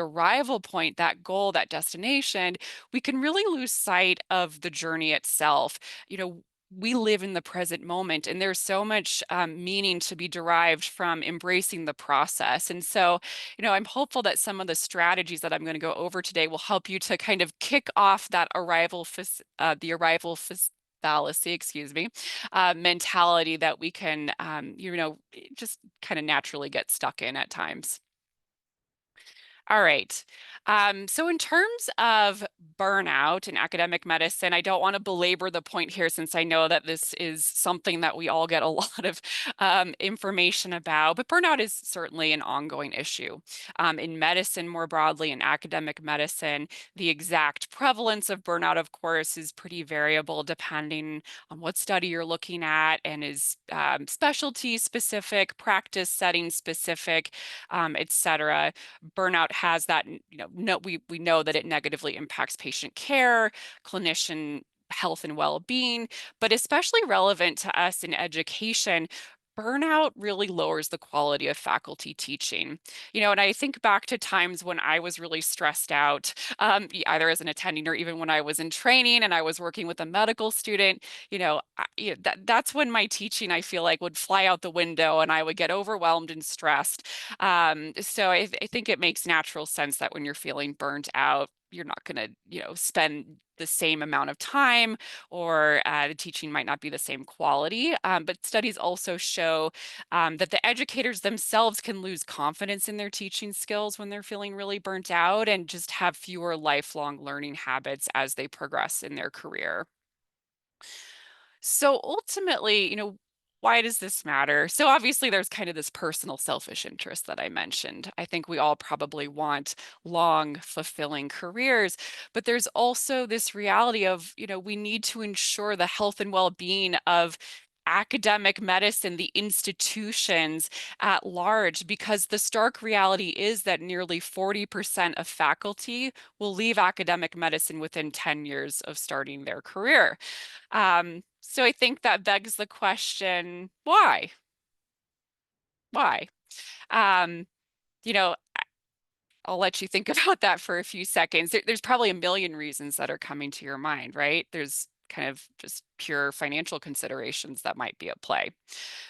arrival point, that goal, that destination, we can really lose sight of the journey itself. We live in the present moment, and there's so much meaning to be derived from embracing the process. And so, I'm hopeful that some of the strategies that I'm going to go over today will help you to kind of kick off that the arrival fallacy, excuse me, mentality that we can, just kind of naturally get stuck in at times. All right. So in terms of burnout in academic medicine, I don't want to belabor the point here since I know that this is something that we all get a lot of information about, but burnout is certainly an ongoing issue. In medicine more broadly, in academic medicine, the exact prevalence of burnout, of course, is pretty variable depending on what study you're looking at and is specialty specific, practice setting specific, et cetera. Burnout has that, we know that it negatively impacts patient care, clinician health and well-being, but especially relevant to us in education, burnout really lowers the quality of faculty teaching. And I think back to times when I was really stressed out, either as an attending or even when I was in training and I was working with a medical student, that's when my teaching, I feel like, would fly out the window and I would get overwhelmed and stressed. So I think it makes natural sense that when you're feeling burnt out, you're not going to, spend the same amount of time, or the teaching might not be the same quality. But studies also show that the educators themselves can lose confidence in their teaching skills when they're feeling really burnt out and just have fewer lifelong learning habits as they progress in their career. So ultimately, why does this matter? So obviously there's kind of this personal selfish interest that I mentioned. I think we all probably want long, fulfilling careers, but there's also this reality of, we need to ensure the health and well-being of academic medicine, the institutions at large, because the stark reality is that nearly 40% of faculty will leave academic medicine within 10 years of starting their career. So I think that begs the question, why? Why? Um, you know, I'll let you think about that for a few seconds. There's probably a million reasons that are coming to your mind, right? There's kind of just pure financial considerations that might be at play.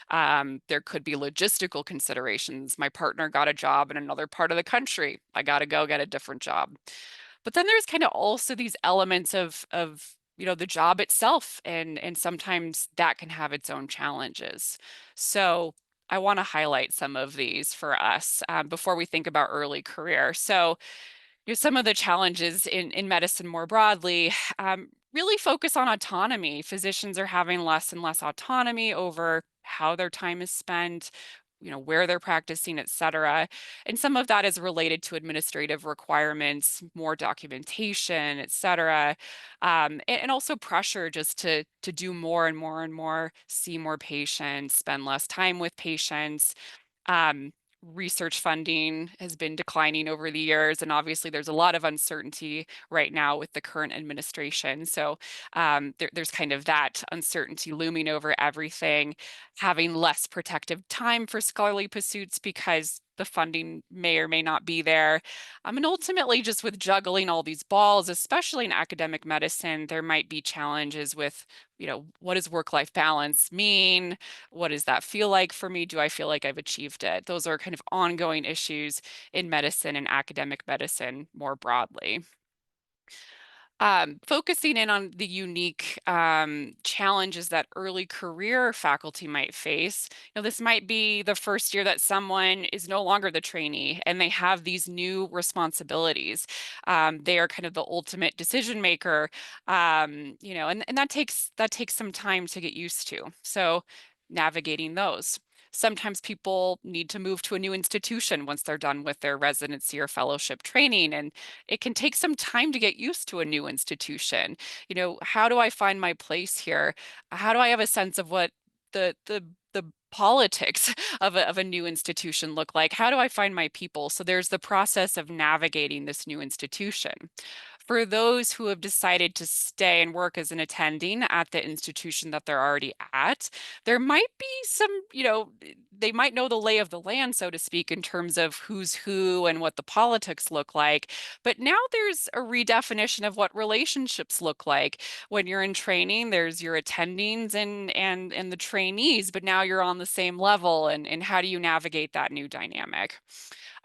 There could be logistical considerations. My partner got a job in another part of the country. I got to go get a different job. But then there's kind of also these elements of the job itself, and sometimes that can have its own challenges. So I want to highlight some of these for us before we think about early career. So some of the challenges in medicine more broadly really focus on autonomy. Physicians are having less and less autonomy over how their time is spent, where they're practicing, et cetera. And some of that is related to administrative requirements, more documentation, et cetera. And also pressure just to do more and more and more, see more patients, spend less time with patients. Um, Research funding has been declining over the years, and obviously there's a lot of uncertainty right now with the current administration. So there's kind of that uncertainty looming over everything, having less protective time for scholarly pursuits because the funding may or may not be there. And ultimately, just with juggling all these balls, especially in academic medicine, there might be challenges with, what does work-life balance mean? What does that feel like for me? Do I feel like I've achieved it? Those are kind of ongoing issues in medicine and academic medicine more broadly. Focusing in on the unique challenges that early career faculty might face. This might be the first year that someone is no longer the trainee and they have these new responsibilities. They are kind of the ultimate decision maker, and that takes some time to get used to. So navigating those. Sometimes people need to move to a new institution once they're done with their residency or fellowship training, and it can take some time to get used to a new institution. How do I find my place here? How do I have a sense of what the politics of a new institution look like? How do I find my people? So there's the process of navigating this new institution. For those who have decided to stay and work as an attending at the institution that they're already at, there might be some, they might know the lay of the land, so to speak, in terms of who's who and what the politics look like. But now there's a redefinition of what relationships look like. When you're in training, there's your attendings and the trainees, but now you're on the same level, and how do you navigate that new dynamic?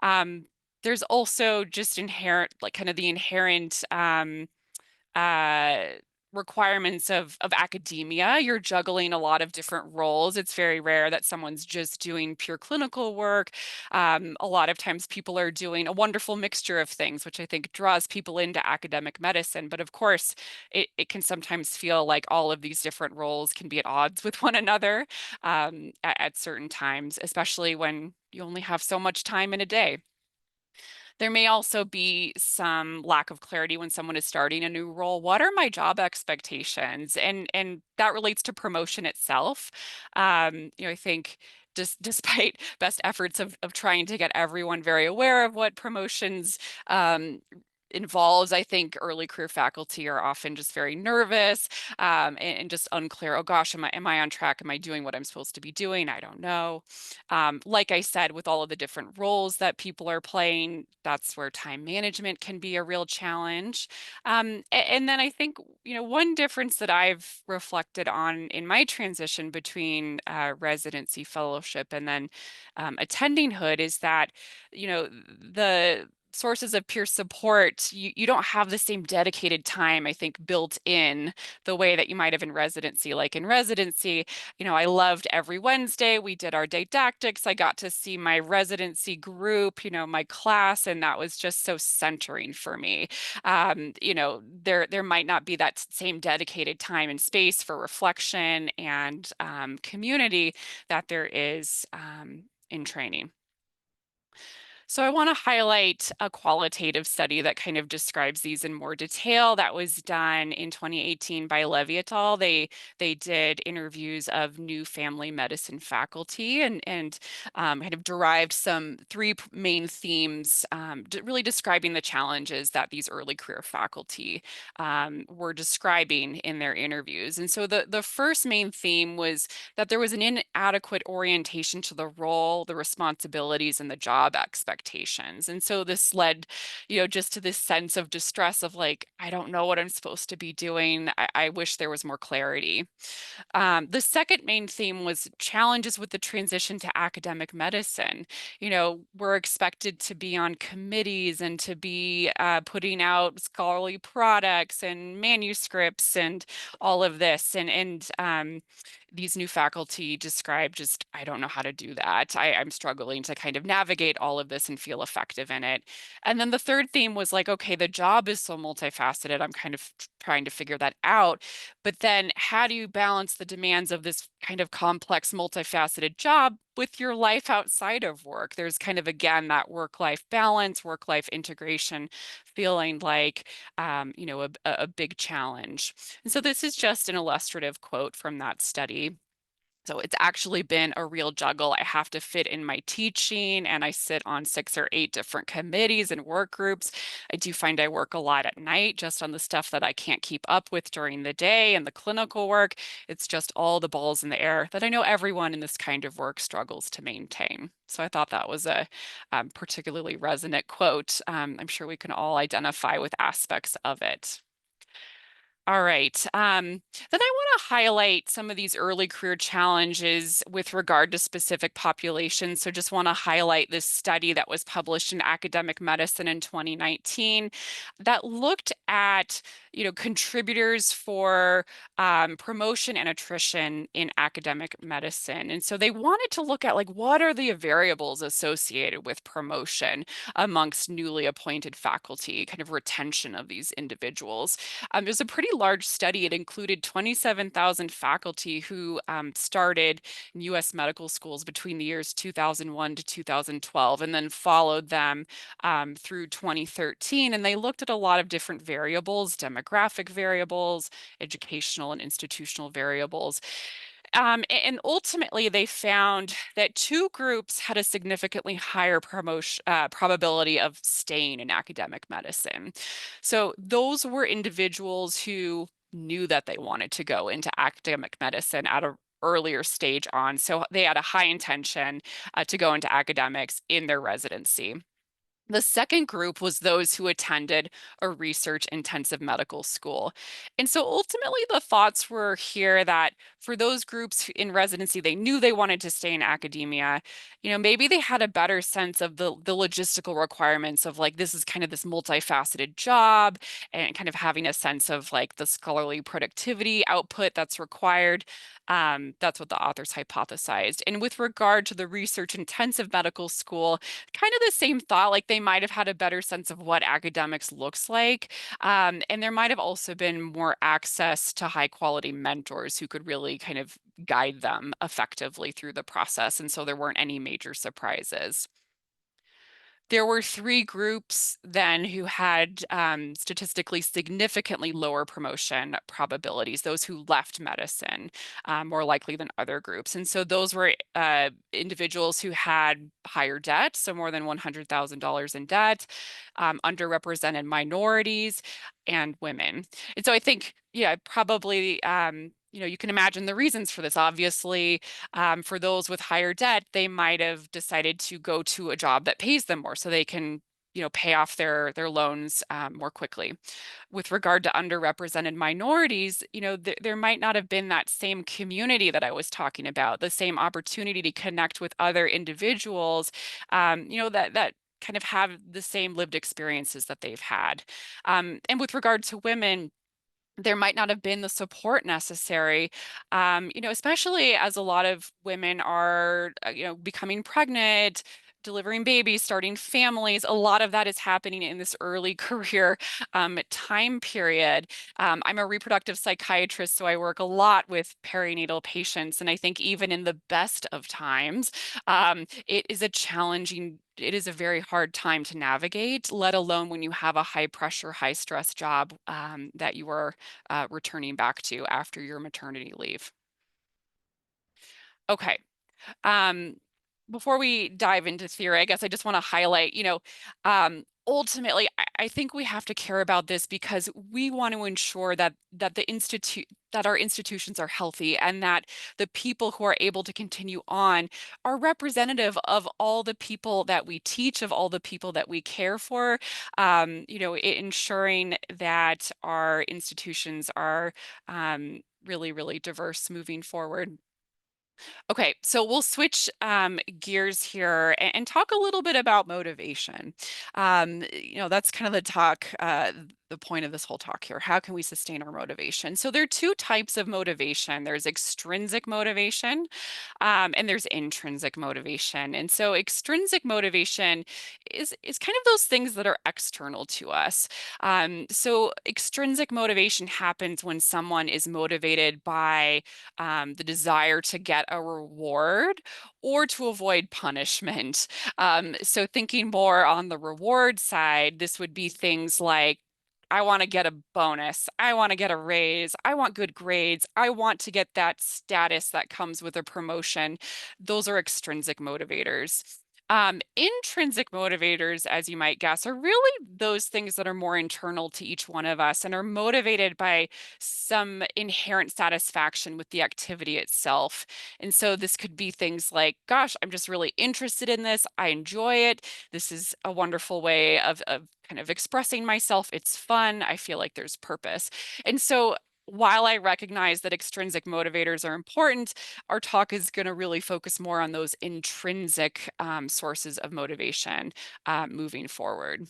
Um, there's also just inherent, like kind of the inherent uh, requirements of academia. You're juggling a lot of different roles. It's very rare that someone's just doing pure clinical work. A lot of times people are doing a wonderful mixture of things, which I think draws people into academic medicine. But of course, it can sometimes feel like all of these different roles can be at odds with one another at certain times, especially when you only have so much time in a day. There may also be some lack of clarity when someone is starting a new role. What are my job expectations? And that relates to promotion itself. I think just despite best efforts of trying to get everyone very aware of what promotions um, involves, I think early career faculty are often just very nervous and just unclear. Oh gosh, am I on track? Am I doing what I'm supposed to be doing? I don't know. Like I said, with all of the different roles that people are playing, that's where time management can be a real challenge. And then I think, one difference that I've reflected on in my transition between residency, fellowship, and then attendinghood is that, the sources of peer support, you don't have the same dedicated time, I think, built in the way that you might have in residency. Like in residency, I loved every Wednesday. We did our didactics. I got to see my residency group, my class, and that was just so centering for me. There might not be that same dedicated time and space for reflection and community that there is in training. So I want to highlight a qualitative study that kind of describes these in more detail that was done in 2018 by Levy et al. They did interviews of new family medicine faculty and kind of derived some three main themes, really describing the challenges that these early career faculty were describing in their interviews. And so the first main theme was that there was an inadequate orientation to the role, the responsibilities, and the job expectations. And so this led, just to this sense of distress of like, I don't know what I'm supposed to be doing. I wish there was more clarity. The second main theme was challenges with the transition to academic medicine. We're expected to be on committees and to be putting out scholarly products and manuscripts and all of this. And these new faculty describe just, I don't know how to do that. I'm struggling to kind of navigate all of this and feel effective in it. And then the third theme was like, okay, the job is so multifaceted. I'm kind of trying to figure that out. But then how do you balance the demands of this kind of complex, multifaceted job with your life outside of work? There's kind of, again, that work-life balance, work-life integration feeling like, a big challenge. And so this is just an illustrative quote from that study. So it's actually been a real juggle. I have to fit in my teaching, and I sit on 6 or 8 different committees and work groups. I do find I work a lot at night just on the stuff that I can't keep up with during the day and the clinical work. It's just all the balls in the air that I know everyone in this kind of work struggles to maintain. So I thought that was a particularly resonant quote. I'm sure we can all identify with aspects of it. All right. Then I want to highlight some of these early career challenges with regard to specific populations. So just want to highlight this study that was published in Academic Medicine in 2019 that looked at, contributors for promotion and attrition in academic medicine. And so they wanted to look at like, what are the variables associated with promotion amongst newly appointed faculty, kind of retention of these individuals. It was a pretty large study. It included 27,000 faculty who started in U.S. medical schools between the years 2001 to 2012, and then followed them through 2013. And they looked at a lot of different variables, demographic variables, educational and institutional variables. And ultimately, they found that two groups had a significantly higher probability of staying in academic medicine. So those were individuals who knew that they wanted to go into academic medicine at a earlier stage on. So they had a high intention to go into academics in their residency. The second group was those who attended a research intensive medical school. And so ultimately, the thoughts were here that for those groups in residency, they knew they wanted to stay in academia. Maybe they had a better sense of the logistical requirements of like, this is kind of this multifaceted job and kind of having a sense of like the scholarly productivity output that's required. That's what the authors hypothesized. And with regard to the research intensive medical school, kind of the same thought, like they might have had a better sense of what academics looks like. And there might have also been more access to high quality mentors who could really kind of guide them effectively through the process. And so there weren't any major surprises. There were three groups then who had statistically significantly lower promotion probabilities, those who left medicine more likely than other groups. And so those were individuals who had higher debt, so more than $100,000 in debt, underrepresented minorities, and women. And so I think, yeah, probably, you can imagine the reasons for this. Obviously, for those with higher debt, they might have decided to go to a job that pays them more so they can, pay off their loans more quickly. With regard to underrepresented minorities, there might not have been that same community that I was talking about, the same opportunity to connect with other individuals, that kind of have the same lived experiences that they've had. And with regard to women, there might not have been the support necessary, especially as a lot of women are, becoming pregnant, delivering babies, starting families. A lot of that is happening in this early career time period. I'm a reproductive psychiatrist, so I work a lot with perinatal patients. And I think even in the best of times, it is a very hard time to navigate, let alone when you have a high pressure, high stress job that you are returning back to after your maternity leave. Okay. Um, Before we dive into theory, I guess I just want to highlight, ultimately, I think we have to care about this because we want to ensure that our institutions are healthy and that the people who are able to continue on are representative of all the people that we teach, of all the people that we care for, ensuring that our institutions are really, really diverse moving forward. Okay, so we'll switch gears here and talk a little bit about motivation. That's kind of the point of this whole talk here. How can we sustain our motivation? So there are two types of motivation. There's extrinsic motivation, and there's intrinsic motivation. And so extrinsic motivation is kind of those things that are external to us. So extrinsic motivation happens when someone is motivated by the desire to get a reward or to avoid punishment. So thinking more on the reward side, this would be things like, I want to get a bonus. I want to get a raise. I want good grades. I want to get that status that comes with a promotion. Those are extrinsic motivators. Intrinsic motivators, as you might guess, are really those things that are more internal to each one of us and are motivated by some inherent satisfaction with the activity itself. And so this could be things like, gosh, I'm just really interested in this. I enjoy it. This is a wonderful way of kind of expressing myself. It's fun. I feel like there's purpose. And so while I recognize that extrinsic motivators are important, our talk is going to really focus more on those intrinsic sources of motivation moving forward.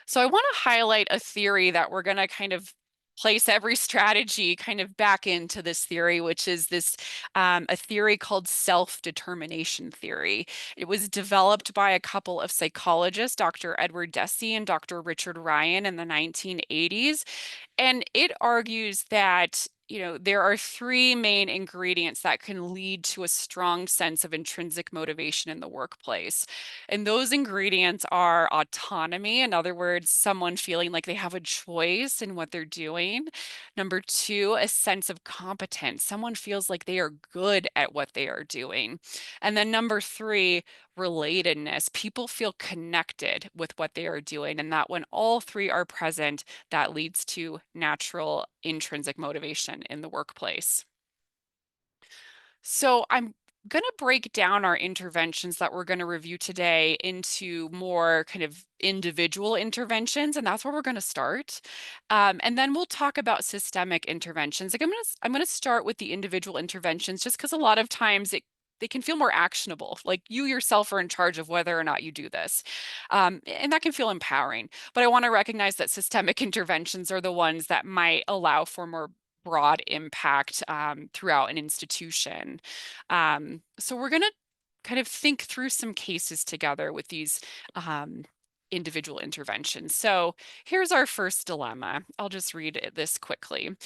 So I want to highlight a theory that we're going to kind of place every strategy kind of back into this theory, which is this a theory called self-determination theory. It was developed by a couple of psychologists, Dr. Edward Deci and Dr. Richard Ryan in the 1980s. And it argues that there are three main ingredients that can lead to a strong sense of intrinsic motivation in the workplace. And those ingredients are autonomy, in other words, someone feeling like they have a choice in what they're doing. Number two, a sense of competence. Someone feels like they are good at what they are doing. And then number three, relatedness. People feel connected with what they are doing, and that when all three are present, that leads to natural intrinsic motivation in the workplace. So I'm going to break down our interventions that we're going to review today into more kind of individual interventions, and that's where we're going to start. And then we'll talk about systemic interventions. Like I'm going to start with the individual interventions just because a lot of times they can feel more actionable. Like you yourself are in charge of whether or not you do this. And that can feel empowering. But I want to recognize that systemic interventions are the ones that might allow for more broad impact throughout an institution. So we're going to kind of think through some cases together with these individual interventions. So here's our first dilemma. I'll just read this quickly.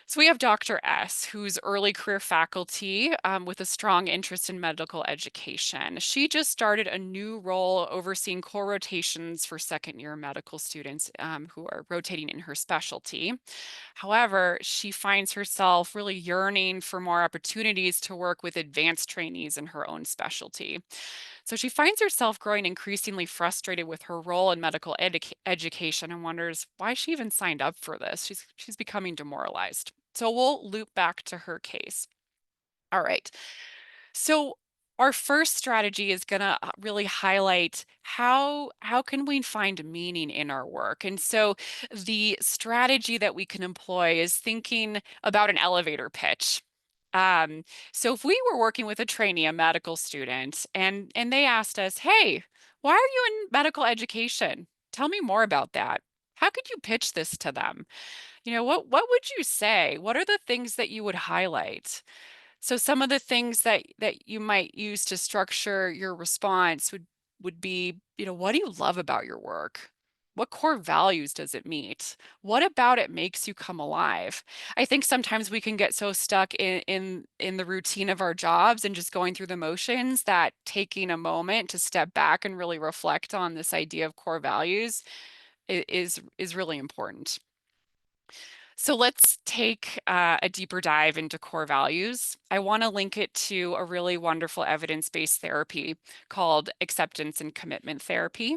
So we have Dr. S, who's early career faculty with a strong interest in medical education. She just started a new role overseeing core rotations for second year medical students who are rotating in her specialty. However, she finds herself really yearning for more opportunities to work with advanced trainees in her own specialty. So she finds herself growing increasingly frustrated with her role in medical education and wonders why she even signed up for this. She's becoming demoralized. So we'll loop back to her case. All right. So our first strategy is going to really highlight how can we find meaning in our work. And so the strategy that we can employ is thinking about an elevator pitch. Um, so if we were working with a trainee, a medical student, and they asked us, "Hey, why are you in medical education? Tell me more about that." How could you pitch this to them? What would you say? What are the things that you would highlight? So some of the things that you might use to structure your response would be, what do you love about your work? What core values does it meet? What about it makes you come alive? I think sometimes we can get so stuck in the routine of our jobs and just going through the motions that taking a moment to step back and really reflect on this idea of core values is really important. So let's take a deeper dive into core values. I want to link it to a really wonderful evidence-based therapy called acceptance and commitment therapy.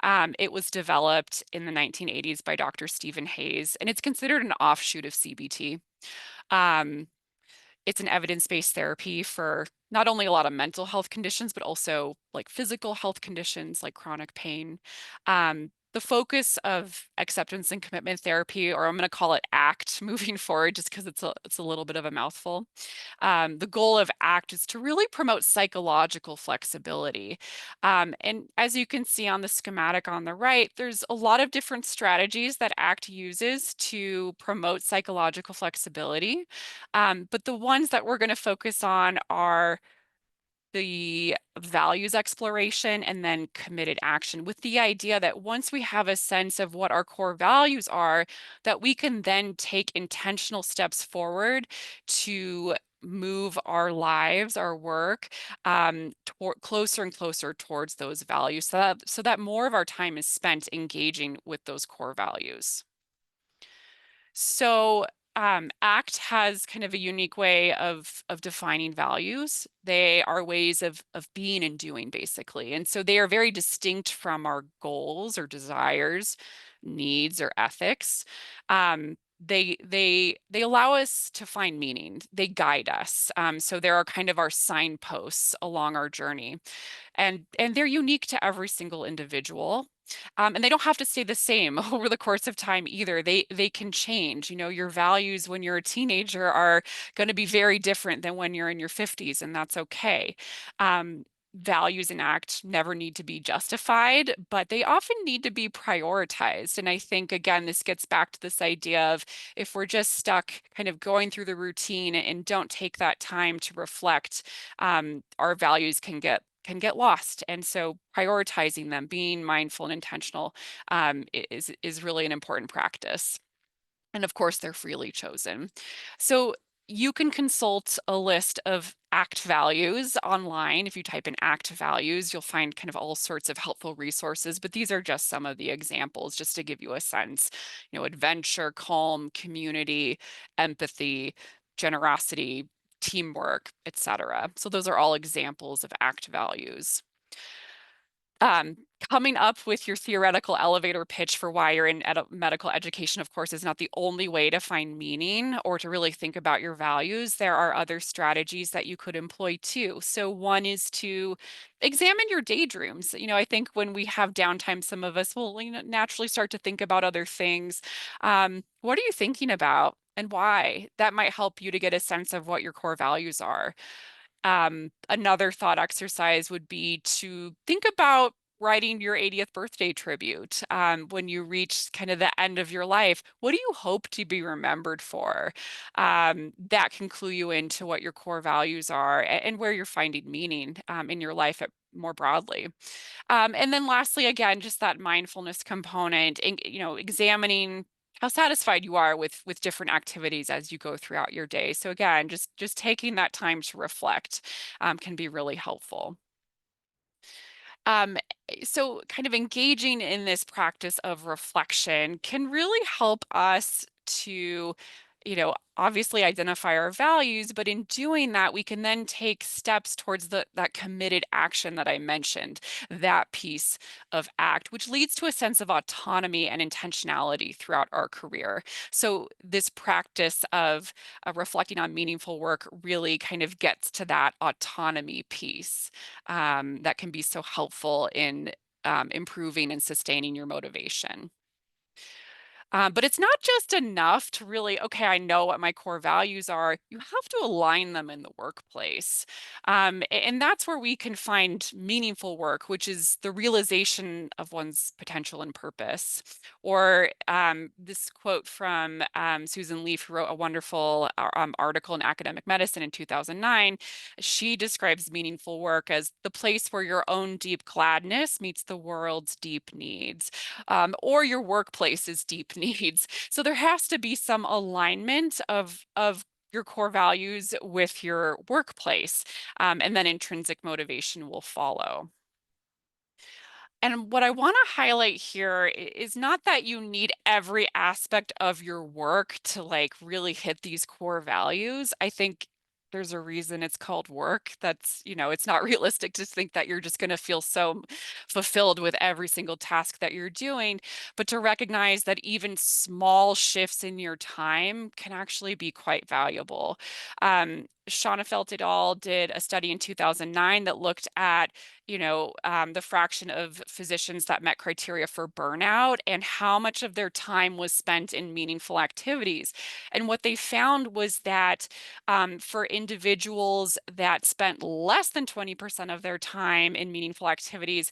It was developed in the 1980s by Dr. Stephen Hayes, and it's considered an offshoot of CBT. Um, it's an evidence-based therapy for not only a lot of mental health conditions, but also like physical health conditions like chronic pain. The focus of acceptance and commitment therapy, or I'm going to call it ACT moving forward, just because it's a little bit of a mouthful. The goal of ACT is to really promote psychological flexibility. And as you can see on the schematic on the right, there's a lot of different strategies that ACT uses to promote psychological flexibility. But the ones that we're going to focus on are the values exploration and then committed action, with the idea that once we have a sense of what our core values are, that we can then take intentional steps forward to move our lives, our work, closer and closer towards those values, so that more of our time is spent engaging with those core values. So ACT has kind of a unique way of defining values. They are ways of being and doing, basically. And so they are very distinct from our goals or desires, needs or ethics. They allow us to find meaning. They guide us. So there are kind of our signposts along our journey, and they're unique to every single individual. And they don't have to stay the same over the course of time either. They can change. Your values when you're a teenager are going to be very different than when you're in your 50s, and that's okay. Values in ACT never need to be justified, but they often need to be prioritized. And I think, again, this gets back to this idea of if we're just stuck kind of going through the routine and don't take that time to reflect, our values can get lost. And so prioritizing them, being mindful and intentional, is really an important practice. And of course, they're freely chosen. So you can consult a list of ACT values online. If you type in ACT values, you'll find kind of all sorts of helpful resources, but these are just some of the examples just to give you a sense. Adventure, calm, community, empathy, generosity, teamwork, etc. So those are all examples of ACT values. Um, Coming up with your theoretical elevator pitch for why you're in medical education, of course, is not the only way to find meaning or to really think about your values. There are other strategies that you could employ too. So one is to examine your daydreams. I think when we have downtime, some of us will, naturally start to think about other things. What are you thinking about and why? That might help you to get a sense of what your core values are. Another thought exercise would be to think about writing your 80th birthday tribute. When you reach kind of the end of your life, what do you hope to be remembered for? That can clue you into what your core values are and where you're finding meaning in your life more broadly. And then lastly, again, just that mindfulness component, and, examining how satisfied you are with different activities as you go throughout your day. So again, just taking that time to reflect can be really helpful. Um, so kind of engaging in this practice of reflection can really help us to, obviously identify our values, but in doing that, we can then take steps towards that committed action that I mentioned, that piece of ACT, which leads to a sense of autonomy and intentionality throughout our career. So this practice of reflecting on meaningful work really kind of gets to that autonomy piece that can be so helpful in improving and sustaining your motivation. But it's not just enough to really, okay, I know what my core values are. You have to align them in the workplace. And that's where we can find meaningful work, which is the realization of one's potential and purpose. Or this quote from Susan Leaf, who wrote a wonderful article in Academic Medicine in 2009. She describes meaningful work as the place where your own deep gladness meets the world's deep needs, or your workplace's deep needs. So there has to be some alignment of your core values with your workplace, and then intrinsic motivation will follow. And what I want to highlight here is not that you need every aspect of your work to like really hit these core values. I think there's a reason it's called work. That's, it's not realistic to think that you're just going to feel so fulfilled with every single task that you're doing, but to recognize that even small shifts in your time can actually be quite valuable. Schonefeld et al. Did a study in 2009 that looked at the fraction of physicians that met criteria for burnout and how much of their time was spent in meaningful activities. And what they found was that for individuals that spent less than 20% of their time in meaningful activities,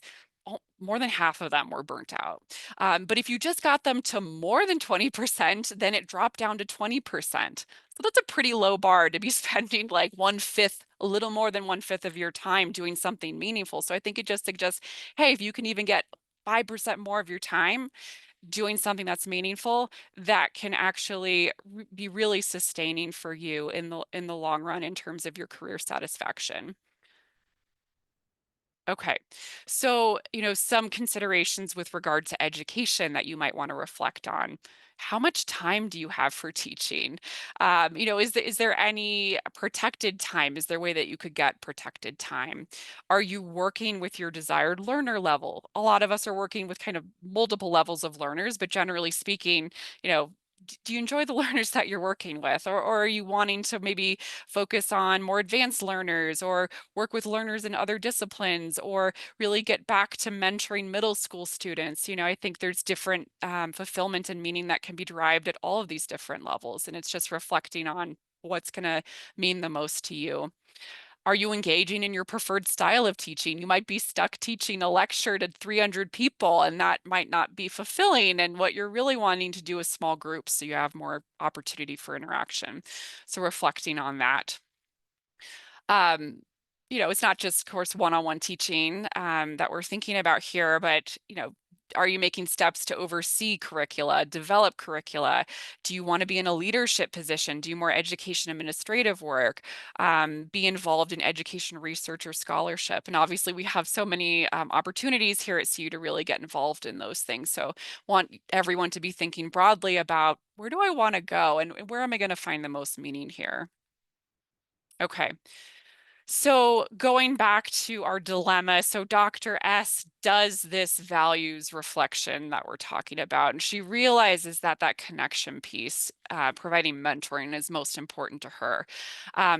more than half of them were burnt out. But if you just got them to more than 20%, then it dropped down to 20%. So that's a pretty low bar to be spending like a little more than 1/5 of your time doing something meaningful. So I think it just suggests, hey, if you can even get 5% more of your time doing something that's meaningful, that can actually be really sustaining for you in the long run in terms of your career satisfaction. Okay. So, some considerations with regard to education that you might want to reflect on. How much time do you have for teaching? Is there any protected time? Is there a way that you could get protected time? Are you working with your desired learner level? A lot of us are working with kind of multiple levels of learners, but generally speaking, you know, do you enjoy the learners that you're working with? Or are you wanting to maybe focus on more advanced learners or work with learners in other disciplines or really get back to mentoring middle school students? I think there's different fulfillment and meaning that can be derived at all of these different levels. And it's just reflecting on what's going to mean the most to you. Are you engaging in your preferred style of teaching? You might be stuck teaching a lecture to 300 people, and that might not be fulfilling. And what you're really wanting to do is small groups so you have more opportunity for interaction. So reflecting on that. Um, it's not just, of course, one-on-one teaching that we're thinking about here, but Are you making steps to oversee curricula, develop curricula? Do you want to be in a leadership position? Do more education administrative work? Be involved in education research or scholarship? And obviously, we have so many opportunities here at CU to really get involved in those things. So, want everyone to be thinking broadly about where do I want to go and where am I going to find the most meaning here? Okay. So going back to our dilemma, so Dr. S does this values reflection that we're talking about, and she realizes that that connection piece, providing mentoring, is most important to her.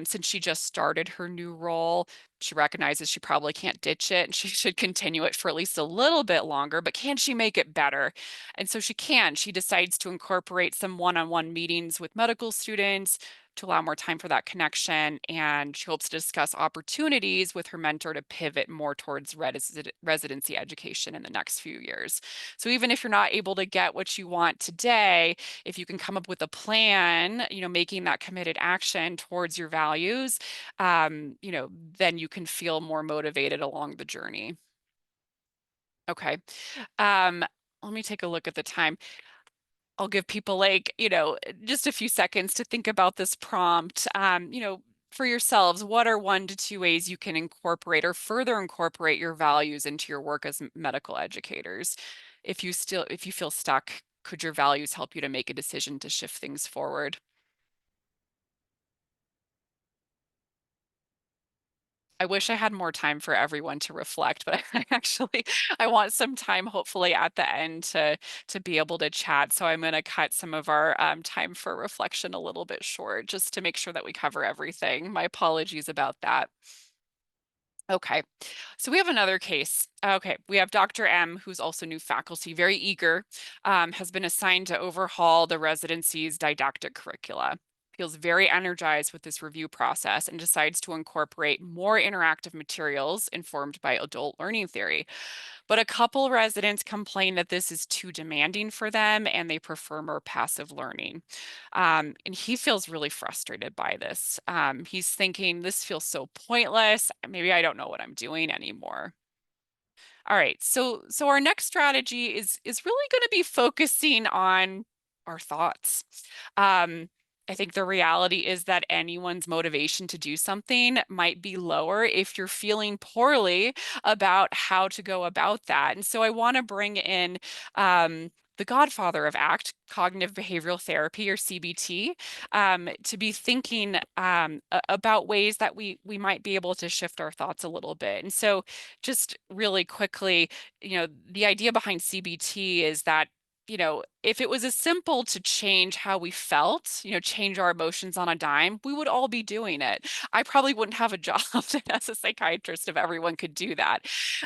Since she just started her new role, she recognizes she probably can't ditch it, and she should continue it for at least a little bit longer, but can she make it better? And so she can. She decides to incorporate some one-on-one meetings with medical students, to allow more time for that connection. And she hopes to discuss opportunities with her mentor to pivot more towards residency education in the next few years. So even if you're not able to get what you want today, if you can come up with a plan, making that committed action towards your values, then you can feel more motivated along the journey. Okay. Um, Let me take a look at the time. I'll give people like, just a few seconds to think about this prompt. For yourselves, what are 1 to 2 ways you can incorporate or further incorporate your values into your work as medical educators? If you feel stuck, could your values help you to make a decision to shift things forward? I wish I had more time for everyone to reflect, but I want some time hopefully at the end to be able to chat. So I'm going to cut some of our time for reflection a little bit short just to make sure that we cover everything. My apologies about that. Okay, so we have another case. Okay, we have Dr. M, who's also new faculty, very eager, has been assigned to overhaul the residency's didactic curricula. Feels very energized with this review process and decides to incorporate more interactive materials informed by adult learning theory. But a couple residents complain that this is too demanding for them and they prefer more passive learning. And he feels really frustrated by this. He's thinking, this feels so pointless. Maybe I don't know what I'm doing anymore. All right. So our next strategy is really going to be focusing on our thoughts. Um, I think the reality is that anyone's motivation to do something might be lower if you're feeling poorly about how to go about that. And so I want to bring in the godfather of ACT, cognitive behavioral therapy or CBT, to be thinking about ways that we might be able to shift our thoughts a little bit. And so just really quickly, the idea behind CBT is that, if it was as simple to change how we felt, change our emotions on a dime, we would all be doing it. I probably wouldn't have a job as a psychiatrist if everyone could do that.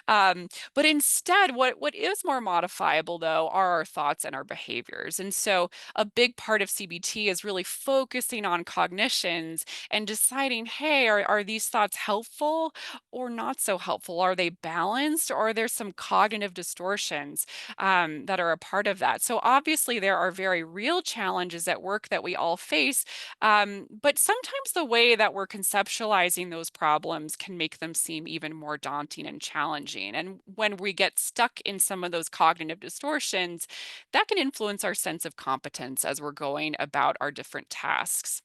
But instead, what is more modifiable, though, are our thoughts and our behaviors. And so a big part of CBT is really focusing on cognitions and deciding, hey, are these thoughts helpful or not so helpful? Are they balanced or are there some cognitive distortions that are a part of that? So obviously there are very real challenges at work that we all face, but sometimes the way that we're conceptualizing those problems can make them seem even more daunting and challenging. And when we get stuck in some of those cognitive distortions, that can influence our sense of competence as we're going about our different tasks.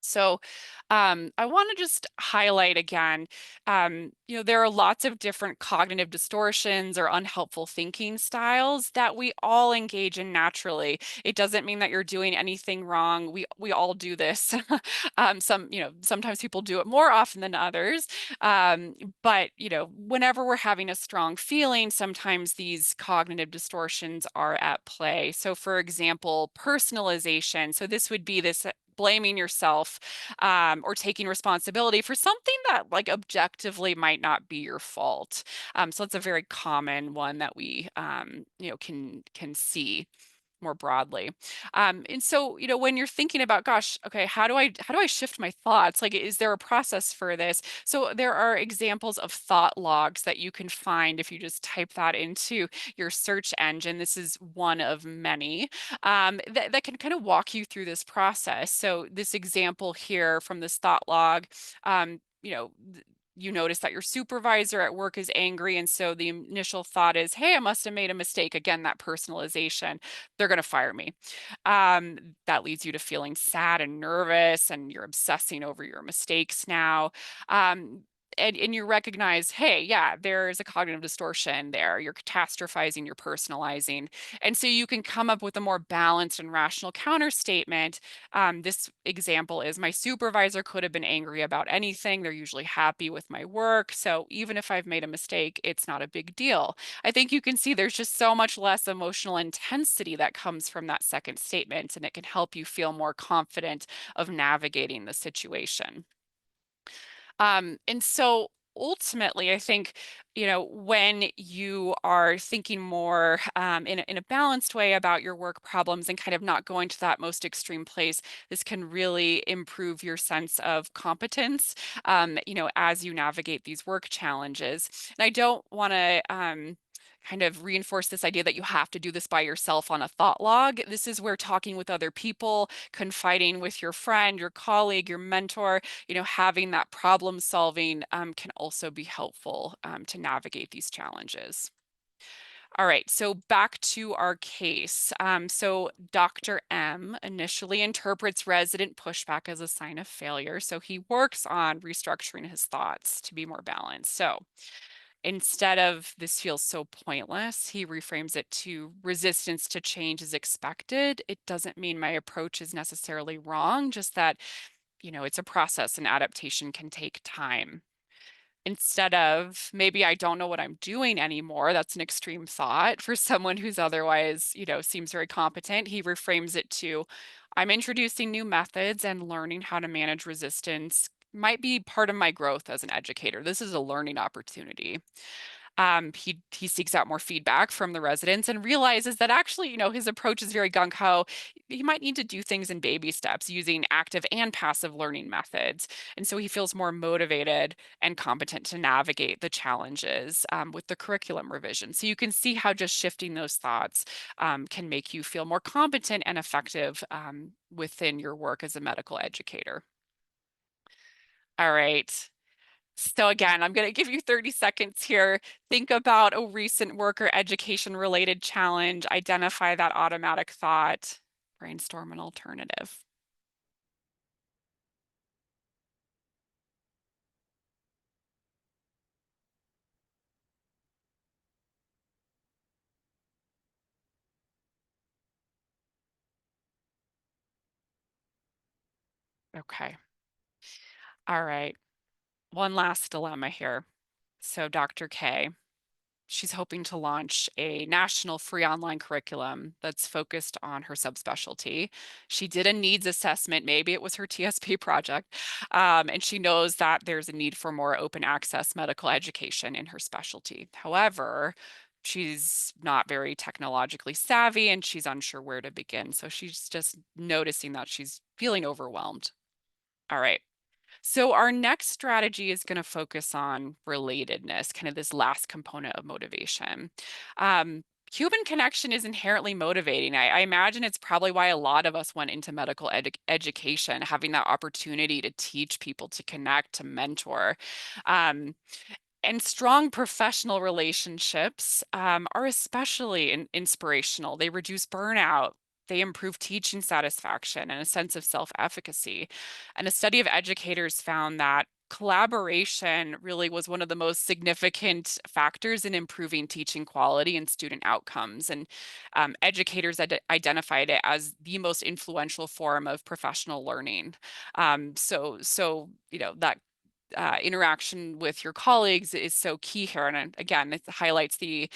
So I want to just highlight again, there are lots of different cognitive distortions or unhelpful thinking styles that we all engage in naturally. It doesn't mean that you're doing anything wrong. We all do this. Sometimes people do it more often than others. But whenever we're having a strong feeling, sometimes these cognitive distortions are at play. So for example, personalization. So this would be this blaming yourself or taking responsibility for something that like objectively might not be your fault. So it's a very common one that we can see more broadly. And so, when you're thinking about, gosh, okay, how do I shift my thoughts? Like, is there a process for this? So there are examples of thought logs that you can find if you just type that into your search engine. This is one of many that can kind of walk you through this process. So this example here from this thought log, um, you know, you notice that your supervisor at work is angry, and so the initial thought is, hey, I must have made a mistake. Again, that personalization, they're going to fire me. That leads you to feeling sad and nervous, and you're obsessing over your mistakes now. Um, and you recognize, hey, yeah, there's a cognitive distortion there. You're catastrophizing, you're personalizing. And so you can come up with a more balanced and rational counter statement. This example is my supervisor could have been angry about anything. They're usually happy with my work. So even if I've made a mistake, it's not a big deal. I think you can see there's just so much less emotional intensity that comes from that second statement, and it can help you feel more confident of navigating the situation. And so ultimately, I think, when you are thinking more in a balanced way about your work problems and kind of not going to that most extreme place, this can really improve your sense of competence, as you navigate these work challenges. And I don't want to kind of reinforce this idea that you have to do this by yourself on a thought log. This is where talking with other people, confiding with your friend, your colleague, your mentor, having that problem solving can also be helpful to navigate these challenges. All right, so back to our case. So Dr. M initially interprets resident pushback as a sign of failure. So he works on restructuring his thoughts to be more balanced. So instead of this feels so pointless, he reframes it to resistance to change is expected. It doesn't mean my approach is necessarily wrong, just that it's a process and adaptation can take time. Instead of maybe I don't know what I'm doing anymore, that's an extreme thought for someone who's otherwise, seems very competent. He reframes it to I'm introducing new methods and learning how to manage resistance might be part of my growth as an educator. This is a learning opportunity. He seeks out more feedback from the residents and realizes that actually, his approach is very gung ho. He might need to do things in baby steps using active and passive learning methods. And so he feels more motivated and competent to navigate the challenges with the curriculum revision. So you can see how just shifting those thoughts can make you feel more competent and effective within your work as a medical educator. All right. So again, I'm going to give you 30 seconds here. Think about a recent work or education related challenge, identify that automatic thought, brainstorm an alternative. Okay. All right. One last dilemma here. So Dr. K, she's hoping to launch a national free online curriculum that's focused on her subspecialty. She did a needs assessment, maybe it was her TSP project, and she knows that there's a need for more open access medical education in her specialty. However, she's not very technologically savvy and she's unsure where to begin. So she's just noticing that she's feeling overwhelmed. All right. So our next strategy is going to focus on relatedness, kind of this last component of motivation. Human connection is inherently motivating. I imagine it's probably why a lot of us went into medical education, having that opportunity to teach people to connect, to mentor. Um, and strong professional relationships are especially inspirational. They reduce burnout. They improve teaching satisfaction and a sense of self-efficacy. And a study of educators found that collaboration really was one of the most significant factors in improving teaching quality and student outcomes. And educators identified it as the most influential form of professional learning. So that interaction with your colleagues is so key here. And again, it highlights the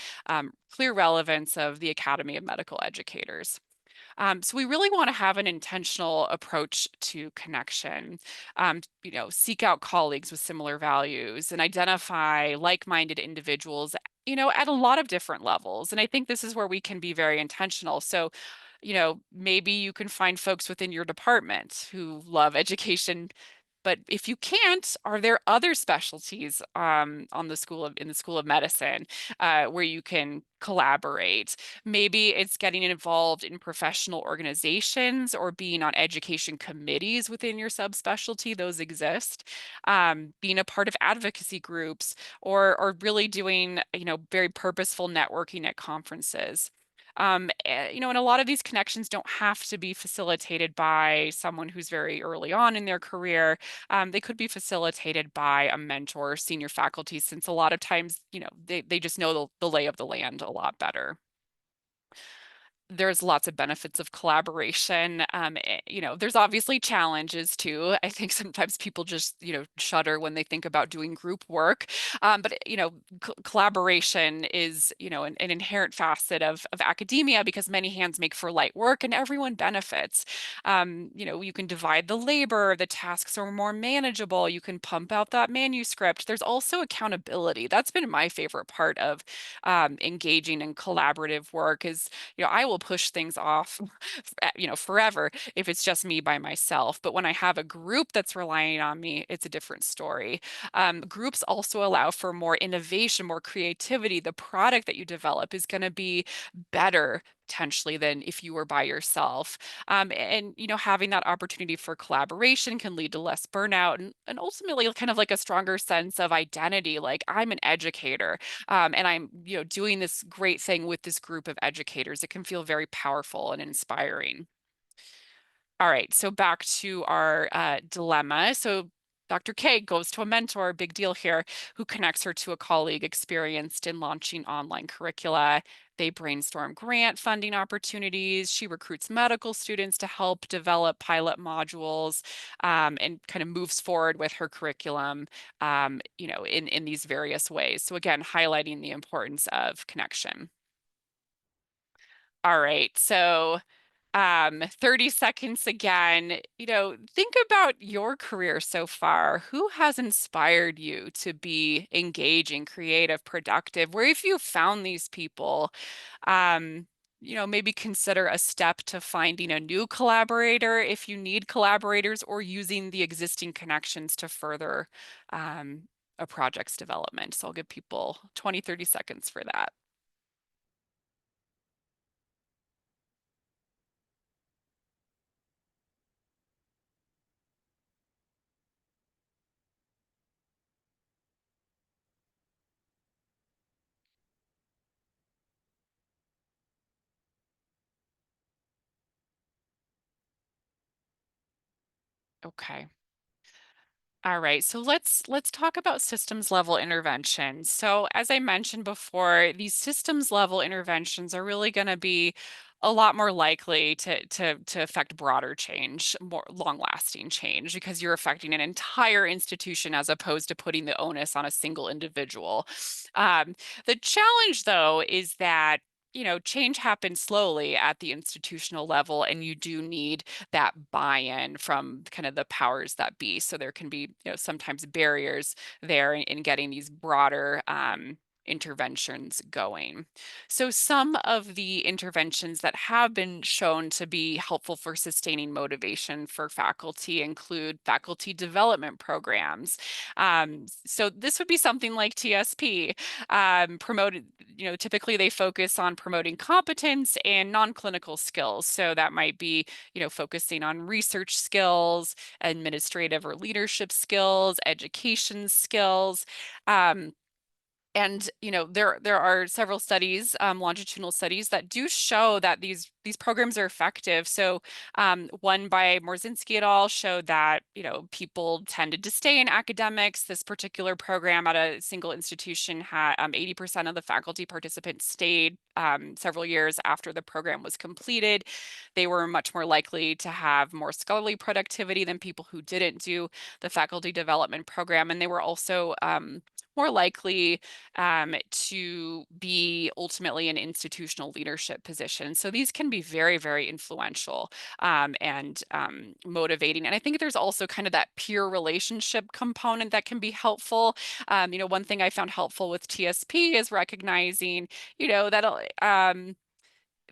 clear relevance of the Academy of Medical Educators. So we really want to have an intentional approach to connection. Seek out colleagues with similar values and identify like-minded individuals, at a lot of different levels. And I think this is where we can be very intentional. So, maybe you can find folks within your department who love education But if you can't, are there other specialties on the school of in the School of Medicine where you can collaborate? Maybe it's getting involved in professional organizations or being on education committees within your subspecialty. Those exist. Being a part of advocacy groups or really doing, very purposeful networking at conferences. And a lot of these connections don't have to be facilitated by someone who's very early on in their career. They could be facilitated by a mentor or senior faculty, since a lot of times, they just know the lay of the land a lot better. There's lots of benefits of collaboration. There's obviously challenges too. I think sometimes people just, shudder when they think about doing group work. But collaboration is, an inherent facet of academia, because many hands make for light work and everyone benefits. You can divide the labor, the tasks are more manageable, you can pump out that manuscript. There's also accountability. That's been my favorite part of engaging in collaborative work is, I will push things off, forever if it's just me by myself. But when I have a group that's relying on me, it's a different story. Groups also allow for more innovation, more creativity. The product that you develop is going to be better potentially than if you were by yourself. And having that opportunity for collaboration can lead to less burnout and ultimately kind of like a stronger sense of identity. Like, I'm an educator, and I'm, doing this great thing with this group of educators. It can feel very powerful and inspiring. All right, so back to our dilemma. So Dr. K goes to a mentor, big deal here, who connects her to a colleague experienced in launching online curricula. They brainstorm grant funding opportunities. She recruits medical students to help develop pilot modules, and kind of moves forward with her curriculum, in these various ways. So again, highlighting the importance of connection. All right, so 30 seconds again. Think about your career so far. Who has inspired you to be engaging, creative, productive? Where have you found these people? Maybe consider a step to finding a new collaborator if you need collaborators, or using the existing connections to further um, a project's development. So I'll give people 20, 30 seconds for that. Okay. All right, so let's talk about systems level interventions. So as I mentioned before, these systems level interventions are really going to be a lot more likely to affect broader change, more long-lasting change, because you're affecting an entire institution as opposed to putting the onus on a single individual. Um, the challenge, though, is that change happens slowly at the institutional level, and you do need that buy-in from kind of the powers that be. So there can be, sometimes barriers there in getting these broader interventions going. So some of the interventions that have been shown to be helpful for sustaining motivation for faculty include faculty development programs. So this would be something like TSP, promoted, typically they focus on promoting competence and non-clinical skills. So that might be, focusing on research skills, administrative or leadership skills, education skills. And there are several studies, longitudinal studies, that do show that these programs are effective. So one by Morzinski et al. Showed that people tended to stay in academics. This particular program at a single institution had 80% of the faculty participants stayed several years after the program was completed. They were much more likely to have more scholarly productivity than people who didn't do the faculty development program, and they were also more likely to be ultimately in institutional leadership positions. So these can be very, very influential, and motivating. And I think there's also kind of that peer relationship component that can be helpful. One thing I found helpful with TSP is recognizing, that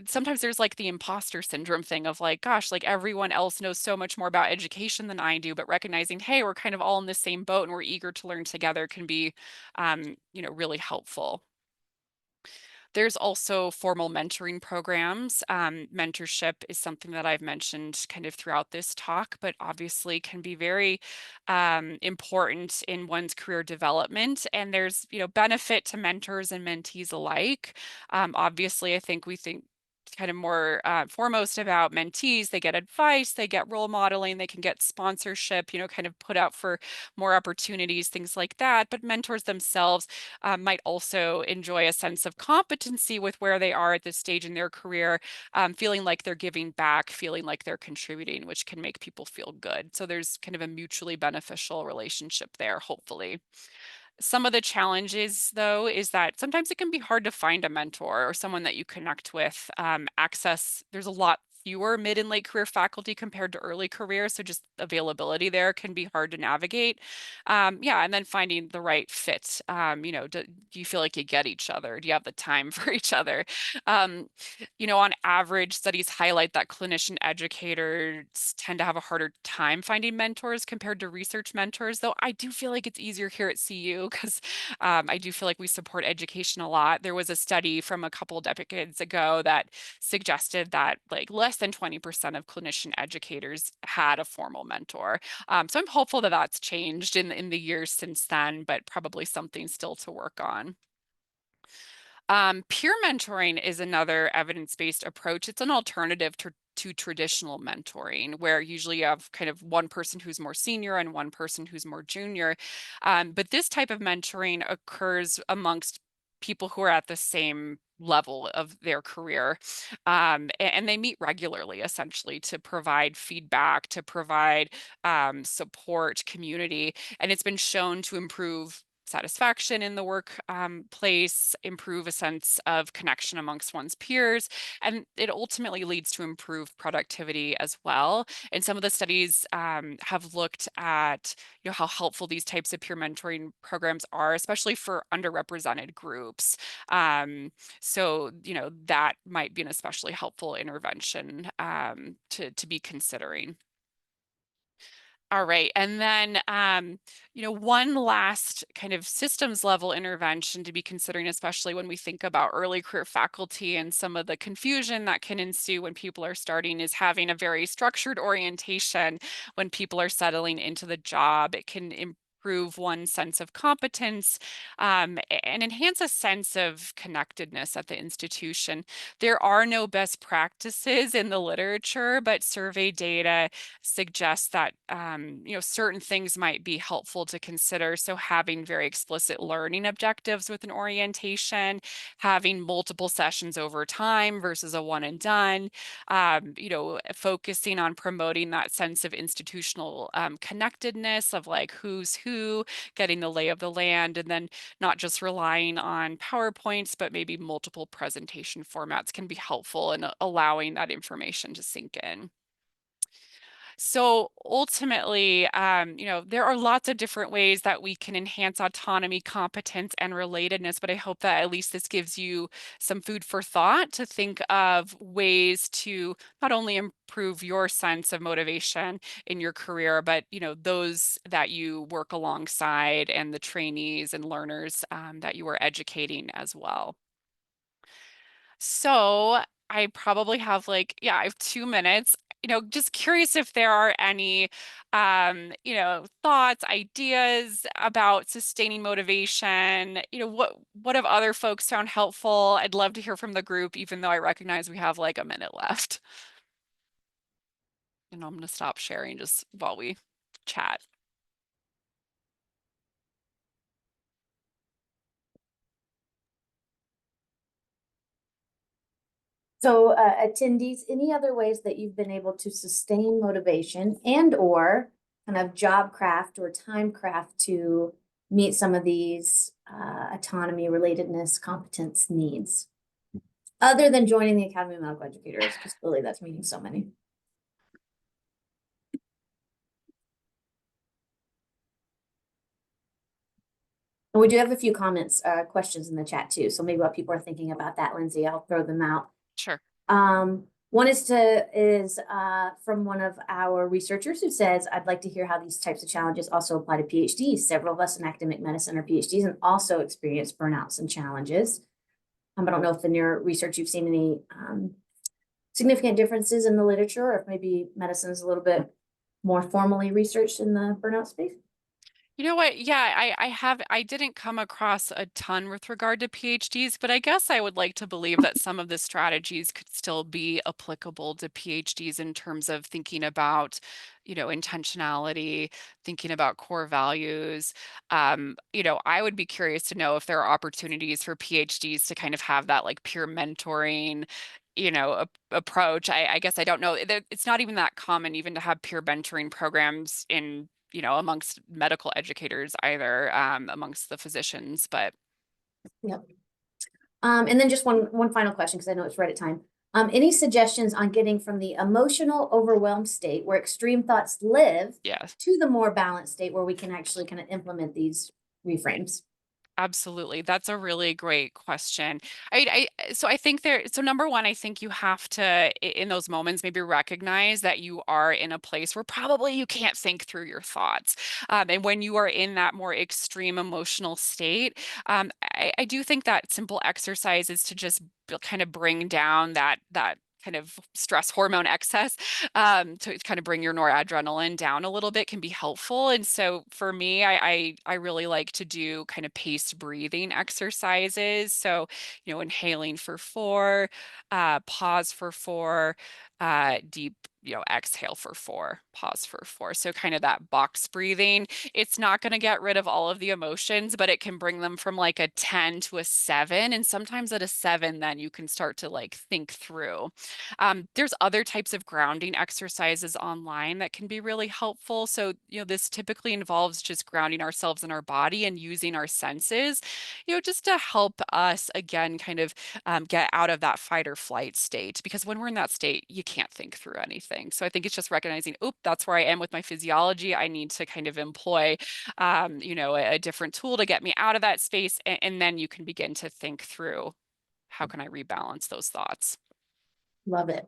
sometimes there's like the imposter syndrome thing of like, gosh, like everyone else knows so much more about education than I do, but recognizing, hey, we're kind of all in the same boat and we're eager to learn together can be, really helpful. There's also formal mentoring programs. Mentorship is something that I've mentioned kind of throughout this talk, but obviously can be very important in one's career development. And there's, benefit to mentors and mentees alike. Obviously, I think we think kind of more foremost about mentees. They get advice, they get role modeling, they can get sponsorship, kind of put out for more opportunities, things like that. But mentors themselves might also enjoy a sense of competency with where they are at this stage in their career, feeling like they're giving back, feeling like they're contributing, which can make people feel good. So there's kind of a mutually beneficial relationship there, hopefully. Some of the challenges, though, is that sometimes it can be hard to find a mentor or someone that you connect with. There's a lot fewer mid and late career faculty compared to early career, so just availability there can be hard to navigate. Yeah, and then finding the right fit. Do you feel like you get each other? Do you have the time for each other? Um, on average, studies highlight that clinician educators tend to have a harder time finding mentors compared to research mentors, though I do feel like it's easier here at CU because I do feel like we support education a lot. There was a study from a couple decades ago that suggested that like less than 20% of clinician educators had a formal mentor. So I'm hopeful that that's changed in the years since then, but probably something still to work on. Peer mentoring is another evidence-based approach. It's an alternative to traditional mentoring, where usually you have kind of one person who's more senior and one person who's more junior. But this type of mentoring occurs amongst people who are at the same level of their career. And they meet regularly, essentially, to provide feedback, to provide support, community. And it's been shown to improve satisfaction in the work place, improve a sense of connection amongst one's peers, and it ultimately leads to improved productivity as well. And some of the studies have looked at how helpful these types of peer mentoring programs are, especially for underrepresented groups. So that might be an especially helpful intervention to be considering. All right. And then, one last kind of systems level intervention to be considering, especially when we think about early career faculty and some of the confusion that can ensue when people are starting, is having a very structured orientation when people are settling into the job. It can improve one's sense of competence and enhance a sense of connectedness at the institution. There are no best practices in the literature, but survey data suggests that certain things might be helpful to consider. So having very explicit learning objectives with an orientation, having multiple sessions over time versus a one and done, focusing on promoting that sense of institutional connectedness of like who's who, getting the lay of the land, and then not just relying on PowerPoints, but maybe multiple presentation formats can be helpful in allowing that information to sink in. So ultimately, there are lots of different ways that we can enhance autonomy, competence, and relatedness, but I hope that at least this gives you some food for thought to think of ways to not only improve your sense of motivation in your career, but, those that you work alongside and the trainees and learners that you are educating as well. So I probably have I have 2 minutes. Just curious if there are any, thoughts, ideas about sustaining motivation. What have other folks found helpful? I'd love to hear from the group, even though I recognize we have like a minute left. And I'm going to stop sharing just while we chat. So, attendees, any other ways that you've been able to sustain motivation and or kind of job craft or time craft to meet some of these autonomy, relatedness, competence needs, other than joining the Academy of Medical Educators, because really that's meeting so many. And we do have a few comments, questions in the chat too. So maybe while people are thinking about that, Lindsay, I'll throw them out. Sure. One is from one of our researchers who says, I'd like to hear how these types of challenges also apply to PhDs. Several of us in academic medicine are PhDs and also experience burnouts and challenges. I don't know if in your research you've seen any significant differences in the literature, or if maybe medicine is a little bit more formally researched in the burnout space. You know what? Yeah, I didn't come across a ton with regard to PhDs, but I guess I would like to believe that some of the strategies could still be applicable to PhDs in terms of thinking about, intentionality, thinking about core values. I would be curious to know if there are opportunities for PhDs to kind of have that like peer mentoring, approach. I guess I don't know. It's not even that common even to have peer mentoring programs in amongst medical educators either, amongst the physicians, but Yep. And then just one final question, because I know it's right at time. Any suggestions on getting from the emotional overwhelmed state where extreme thoughts live yeah. to the more balanced state where we can actually kind of implement these reframes? Absolutely. That's a really great question. So I think so number one, I think you have to, in those moments, maybe recognize that you are in a place where probably you can't think through your thoughts. And when you are in that more extreme emotional state, I do think that simple exercise is to just kind of bring down that kind of stress hormone excess, to kind of bring your noradrenaline down a little bit can be helpful. And so for me, I really like to do kind of paced breathing exercises. So, inhaling for 4, pause for 4, deep, exhale for 4, pause for 4. So kind of that box breathing. It's not going to get rid of all of the emotions, but it can bring them from like a 10 to a 7. And sometimes at a 7, then you can start to like think through. There's other types of grounding exercises online that can be really helpful. So, this typically involves just grounding ourselves in our body and using our senses, just to help us again kind of get out of that fight or flight state. Because when we're in that state, you can't think through anything. So I think it's just recognizing, oop, that's where I am with my physiology. I need to kind of employ, a different tool to get me out of that space. And then you can begin to think through how can I rebalance those thoughts. Love it.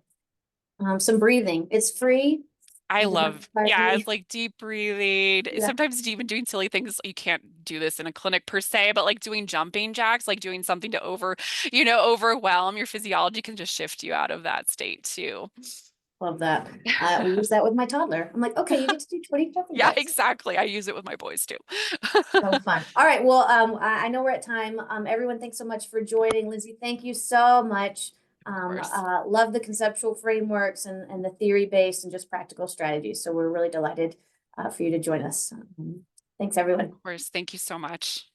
Some breathing. It's free. I It does not love, require yeah, any. it's like deep breathing. Yeah, Sometimes even doing silly things. You can't do this in a clinic per se, but like doing jumping jacks, like doing something to overwhelm your physiology can just shift you out of that state too. love that. We use that with my toddler. I'm like, okay, you get to do 20 jumping Yeah, jacks. exactly. I use it with my boys too. So fun. All right. Well, I know we're at time. Everyone, thanks so much for joining. Lindsay, thank you so much. Of course. Love the conceptual frameworks and the theory-based and just practical strategies. So we're really delighted for you to join us. Thanks, everyone. Of course. Thank you so much.